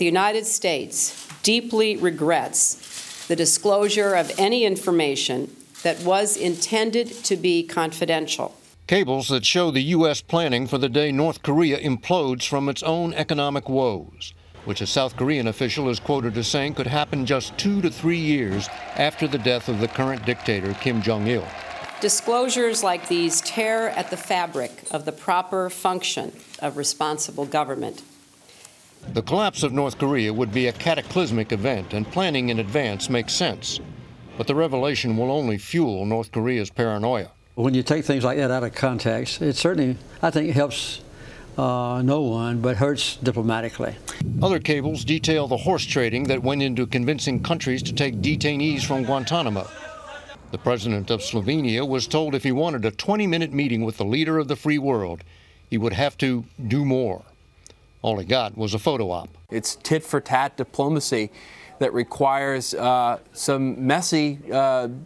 the United States deeply regrets the disclosure of any information that was intended to be confidential. Cables that show the U.S. planning for the day North Korea implodes from its own economic woes, which a South Korean official is quoted as saying could happen just 2 to 3 years after the death of the current dictator, Kim Jong-il. Disclosures like these tear at the fabric of the proper function of responsible government. The collapse of North Korea would be a cataclysmic event, and planning in advance makes sense. But the revelation will only fuel North Korea's paranoia. When you take things like that out of context, it certainly, I think, helps no one, but hurts diplomatically. Other cables detail the horse trading that went into convincing countries to take detainees from Guantanamo. The president of Slovenia was told if he wanted a 20-minute meeting with the leader of the free world, he would have to do more. All he got was a photo op. It's tit-for-tat diplomacy that requires some messy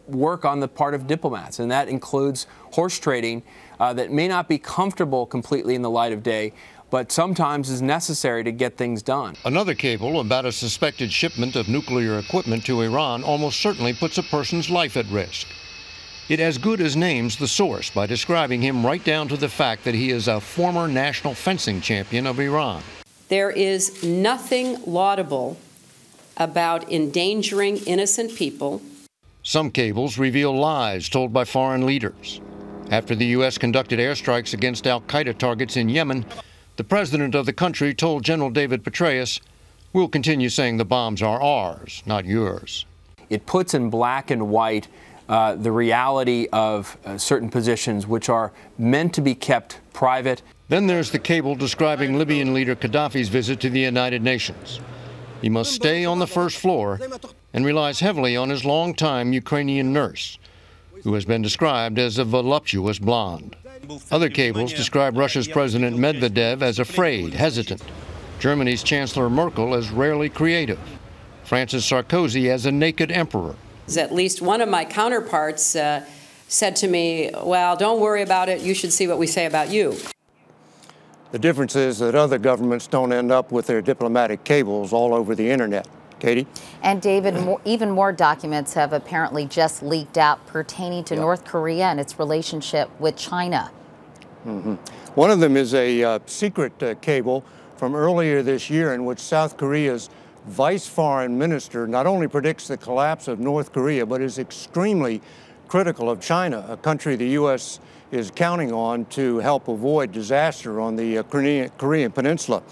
work on the part of diplomats, and that includes horse trading that may not be comfortable completely in the light of day, but sometimes is necessary to get things done. Another cable about a suspected shipment of nuclear equipment to Iran almost certainly puts a person's life at risk. It as good as names the source by describing him right down to the fact that he is a former national fencing champion of Iran. There is nothing laudable about endangering innocent people. Some cables reveal lies told by foreign leaders. After the U.S. conducted airstrikes against al-Qaeda targets in Yemen, the president of the country told General David Petraeus, "We'll continue saying the bombs are ours, not yours." It puts in black and white the reality of certain positions which are meant to be kept private. Then there's the cable describing Libyan leader Gaddafi's visit to the United Nations. He must stay on the first floor and relies heavily on his longtime Ukrainian nurse, who has been described as a voluptuous blonde. Other cables describe Russia's President Medvedev as afraid, hesitant, Germany's Chancellor Merkel as rarely creative, France's Sarkozy as a naked emperor. At least one of my counterparts said to me, "Well, don't worry about it. You should see what we say about you." The difference is that other governments don't end up with their diplomatic cables all over the internet. Katie? And David, even more documents have apparently just leaked out pertaining to North Korea and its relationship with China. One of them is a secret cable from earlier this year in which South Korea's vice foreign minister not only predicts the collapse of North Korea, but is extremely critical of China, a country the U.S. is counting on to help avoid disaster on the Korean Peninsula.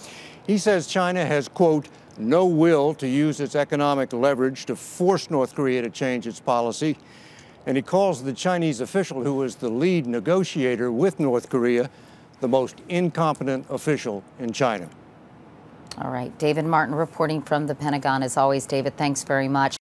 He says China has, quote, no will to use its economic leverage to force North Korea to change its policy. And he calls the Chinese official who is the lead negotiator with North Korea the most incompetent official in China. All right, David Martin reporting from the Pentagon. As always, David, thanks very much.